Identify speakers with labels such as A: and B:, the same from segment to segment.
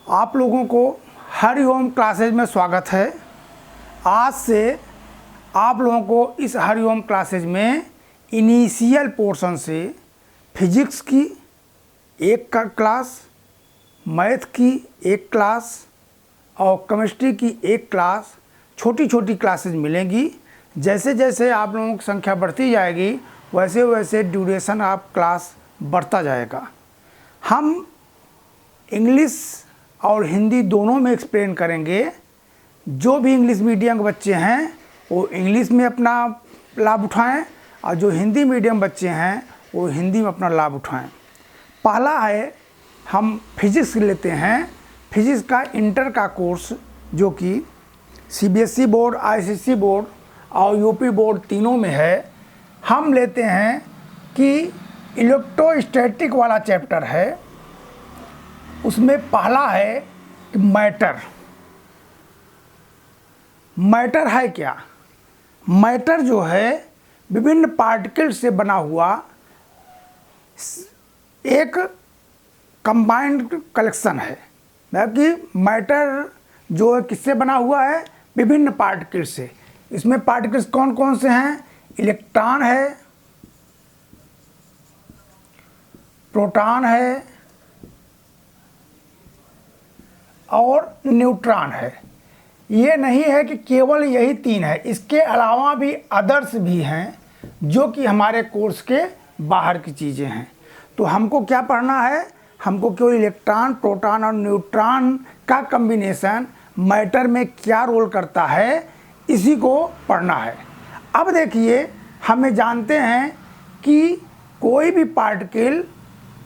A: आप लोगों को हरिओम क्लासेज में स्वागत है। आज से आप लोगों को इस हरिओम क्लासेज में इनिशियल पोर्शन से फिजिक्स की एक क्लास, मैथ की एक क्लास और केमिस्ट्री की एक क्लास, छोटी छोटी क्लासेज मिलेंगी। जैसे जैसे आप लोगों की संख्या बढ़ती जाएगी वैसे वैसे ड्यूरेशन ऑफ क्लास बढ़ता जाएगा। हम इंग्लिश और हिंदी दोनों में एक्सप्लेन करेंगे। जो भी इंग्लिश मीडियम के बच्चे हैं वो इंग्लिश में अपना लाभ उठाएं और जो हिंदी मीडियम बच्चे हैं वो हिंदी में अपना लाभ उठाएं। पहला है, हम फिजिक्स लेते हैं। फिजिक्स का इंटर का कोर्स जो कि सीबीएसई बोर्ड, आईसीएसई बोर्ड और यूपी बोर्ड तीनों में है। हम लेते हैं कि इलेक्ट्रोस्टैटिक वाला चैप्टर है। उसमें पहला है कि मैटर है क्या। मैटर जो है विभिन्न पार्टिकल से बना हुआ एक कंबाइंड कलेक्शन है। मतलब कि मैटर जो है किससे बना हुआ है, विभिन्न पार्टिकल से। इसमें पार्टिकल्स कौन कौन से हैं? इलेक्ट्रॉन है, प्रोटॉन है और न्यूट्रॉन है। ये नहीं है कि केवल यही तीन है, इसके अलावा भी अदर्स भी हैं जो कि हमारे कोर्स के बाहर की चीज़ें हैं। तो हमको क्या पढ़ना है? हमको केवल इलेक्ट्रॉन, प्रोटॉन और न्यूट्रॉन का कम्बिनेशन मैटर में क्या रोल करता है, इसी को पढ़ना है। अब देखिए, हमें जानते हैं कि कोई भी पार्टिकल,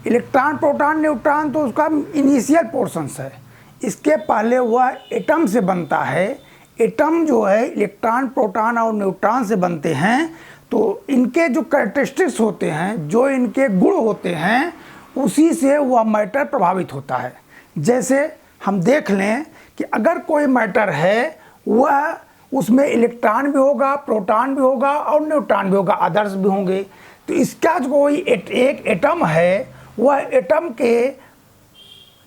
A: इलेक्ट्रॉन, प्रोटॉन, न्यूट्रॉन तो उसका इनिशियल पोर्शंस है। इसके पहले वह एटम से बनता है। एटम जो है इलेक्ट्रॉन, प्रोटॉन और न्यूट्रॉन से बनते हैं। तो इनके जो कैरेक्टरिस्टिक्स होते हैं, जो इनके गुण होते हैं, उसी से वह मैटर प्रभावित होता है। जैसे हम देख लें कि अगर कोई मैटर है, वह उसमें इलेक्ट्रॉन भी होगा, प्रोटॉन भी होगा और न्यूट्रॉन भी होगा, अदर्स भी होंगे। तो इसका जो कोई एक एटम है, वह एटम के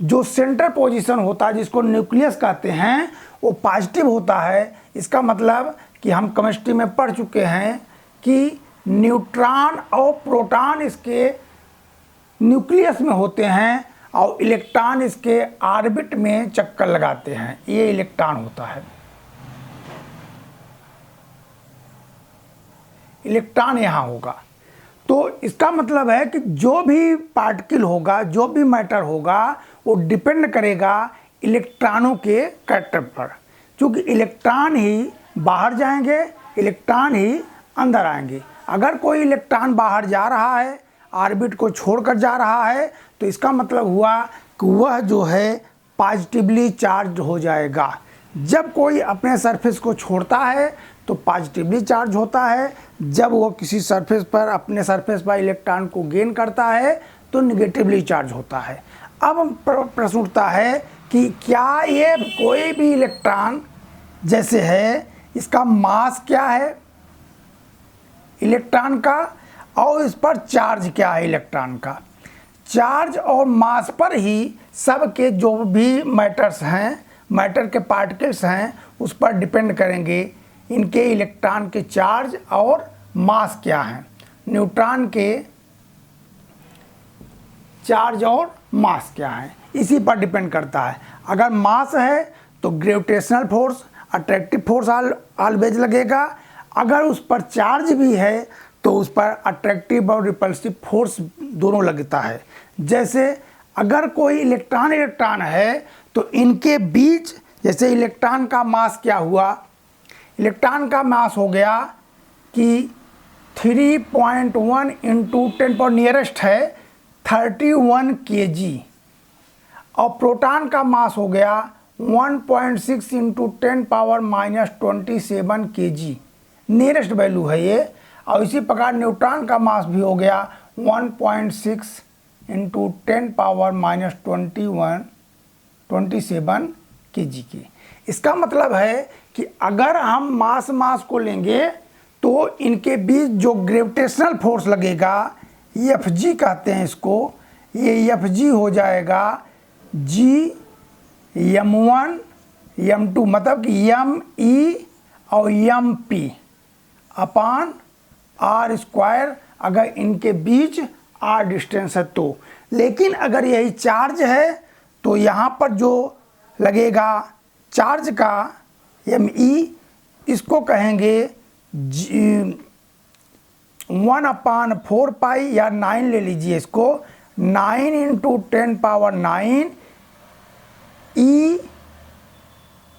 A: जो सेंटर पोजीशन होता है, जिसको न्यूक्लियस कहते हैं, वो पॉजिटिव होता है। इसका मतलब कि हम केमिस्ट्री में पढ़ चुके हैं कि न्यूट्रॉन और प्रोटॉन इसके न्यूक्लियस में होते हैं और इलेक्ट्रॉन इसके ऑर्बिट में चक्कर लगाते हैं। ये इलेक्ट्रॉन होता है। इलेक्ट्रॉन यहाँ होगा। तो इसका मतलब है कि जो भी पार्टिकल होगा, जो भी मैटर होगा, वो डिपेंड करेगा इलेक्ट्रॉनों के कैरेक्टर पर। क्योंकि इलेक्ट्रॉन ही बाहर जाएंगे, इलेक्ट्रॉन ही अंदर आएंगे। अगर कोई इलेक्ट्रॉन बाहर जा रहा है, ऑर्बिट को छोड़कर जा रहा है, तो इसका मतलब हुआ कि वह जो है पॉजिटिवली चार्ज हो जाएगा। जब कोई अपने सरफेस को छोड़ता है तो पॉजिटिवली चार्ज होता है। जब वो किसी सरफेस पर, अपने सरफेस पर इलेक्ट्रॉन को गेन करता है तो निगेटिवली चार्ज होता है। अब प्रश्न उठता है कि क्या ये कोई भी इलेक्ट्रॉन जैसे है, इसका मास क्या है इलेक्ट्रॉन का, और इस पर चार्ज क्या है इलेक्ट्रॉन का। चार्ज और मास पर ही सब के जो भी मैटर्स हैं, मैटर के पार्टिकल्स हैं, उस पर डिपेंड करेंगे इनके इलेक्ट्रॉन के चार्ज और मास क्या हैं। न्यूट्रॉन के चार्ज और मास क्या है, इसी पर डिपेंड करता है। अगर मास है तो gravitational force, attractive force always लगेगा। अगर उस पर चार्ज भी है तो उस पर अट्रैक्टिव और रिपल्सिव फोर्स दोनों लगता है। जैसे अगर कोई इलेक्ट्रॉन है तो इनके बीच, जैसे इलेक्ट्रॉन का मास क्या हुआ, इलेक्ट्रॉन का मास हो गया कि 3.1 इंटू 10 पर नियरेस्ट है 31 kg, और प्रोटॉन का मास हो गया 1.6 into 10 power -27 kg, nearest value है ये। और इसी प्रकार न्यूट्रॉन का मास भी हो गया 1.6 इंटू 10 पावर -27 kg की। इसका मतलब है कि अगर हम मास को लेंगे तो इनके बीच जो ग्रेविटेशनल फोर्स लगेगा, Fg कहते हैं इसको, ये Fg हो जाएगा G m1 m2 मतलब कि me और mp अपान r स्क्वायर, अगर इनके बीच r डिस्टेंस है तो। लेकिन अगर यही चार्ज है तो यहाँ पर जो लगेगा चार्ज का me, इसको कहेंगे 1/4 पाई या 9 ले लीजिए इसको, 9 × 10⁹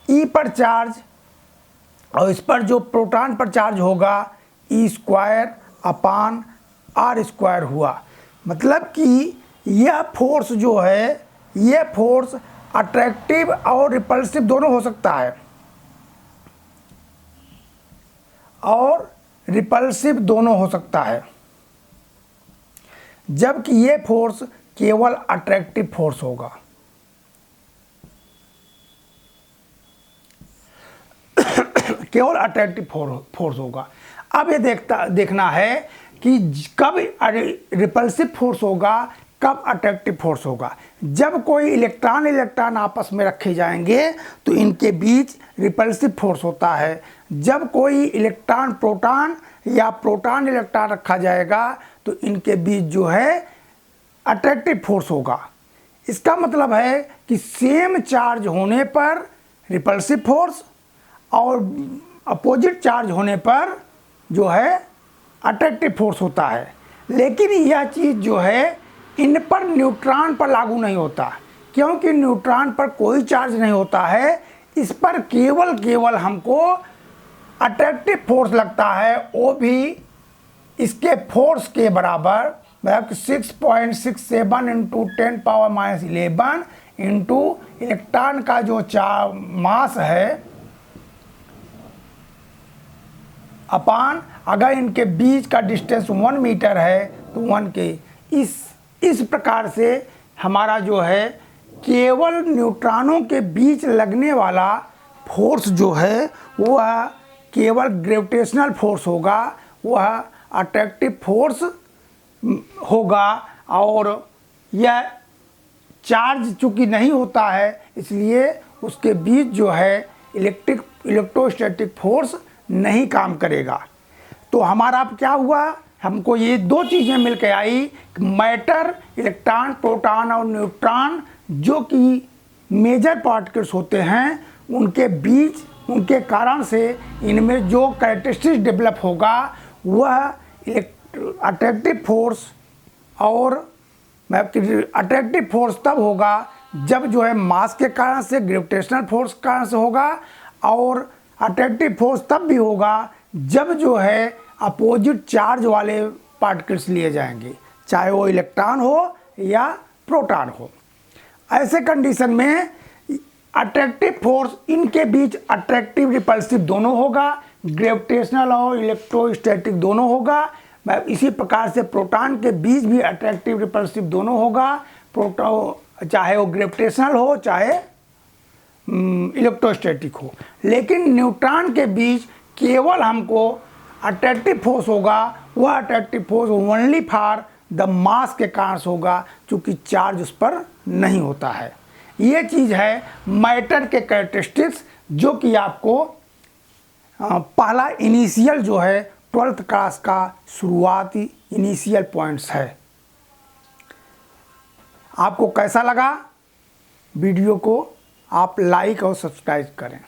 A: ई पर चार्ज, और इस पर जो प्रोटॉन पर चार्ज होगा E² अपान r² हुआ। मतलब कि यह फोर्स जो है, यह फोर्स अट्रैक्टिव और रिपल्सिव दोनों हो सकता है, और रिपल्सिव दोनों हो सकता है, जबकि ये फोर्स केवल अट्रैक्टिव फोर्स होगा। केवल अट्रैक्टिव फोर्स होगा। अब ये देखना है कि कब रिपल्सिव फोर्स होगा, कब अट्रैक्टिव फोर्स होगा। जब कोई इलेक्ट्रॉन आपस में रखे जाएंगे तो इनके बीच रिपल्सिव फोर्स होता है। जब कोई इलेक्ट्रॉन प्रोटॉन या प्रोटॉन इलेक्ट्रॉन रखा जाएगा तो इनके बीच जो है अट्रैक्टिव फोर्स होगा। इसका मतलब है कि सेम चार्ज होने पर रिपल्सिव फोर्स और अपोजिट चार्ज होने पर जो है अट्रैक्टिव फोर्स होता है। लेकिन यह चीज़ जो है इन पर न्यूट्रॉन पर लागू नहीं होता, क्योंकि न्यूट्रॉन पर कोई चार्ज नहीं होता है। इस पर केवल हमको अट्रैक्टिव फोर्स लगता है, वो भी इसके फोर्स के बराबर, मतलब 6.67 × 10⁻11 इंटू इलेक्ट्रॉन का जो मास है अपान, अगर इनके बीच का डिस्टेंस 1 मीटर है तो 1 के। इस प्रकार से हमारा जो है केवल न्यूट्रॉनों के बीच लगने वाला फोर्स जो है वह केवल ग्रेविटेशनल फोर्स होगा, वह अट्रैक्टिव फोर्स होगा। और यह चार्ज चूँकि नहीं होता है इसलिए उसके बीच जो है इलेक्ट्रोस्टैटिक फोर्स नहीं काम करेगा। तो हमारा अब क्या हुआ, हमको ये दो चीज़ें मिल के आई, मैटर, इलेक्ट्रॉन, प्रोटॉन और न्यूट्रॉन जो कि मेजर पार्टिकल्स होते हैं, उनके बीच, उनके कारण से इनमें जो कैरेक्टरिस्टिक्स डेवलप होगा वह अट्रैक्टिव फोर्स, और अट्रैक्टिव फोर्स तब होगा जब जो है मास के कारण से, ग्रेविटेशनल फोर्स के कारण से होगा, और अट्रैक्टिव फोर्स तब भी होगा जब जो है अपोजिट चार्ज वाले पार्टिकल्स लिए जाएंगे, चाहे वो इलेक्ट्रॉन हो या प्रोटॉन हो। ऐसे कंडीशन में अट्रैक्टिव फोर्स, इनके बीच अट्रैक्टिव रिपल्सिव दोनों होगा, ग्रेविटेशनल और इलेक्ट्रोस्टैटिक दोनों होगा। इसी प्रकार से प्रोटॉन के बीच भी अट्रैक्टिव रिपल्सिव दोनों होगा, प्रोटॉन चाहे वो ग्रेविटेशनल हो चाहे इलेक्ट्रोस्टैटिक हो। लेकिन न्यूट्रॉन के बीच केवल हमको अट्रैक्टिव फोर्स होगा, वह attractive force only for the mass के कारण होगा, चूँकि चार्ज उस पर नहीं होता है। ये चीज़ है मैटर के कैरेक्टरिस्टिक्स, जो कि आपको पहला इनिशियल जो है 12th क्लास का शुरुआती इनिशियल पॉइंट्स है। आपको कैसा लगा वीडियो को, आप लाइक और सब्सक्राइब करें।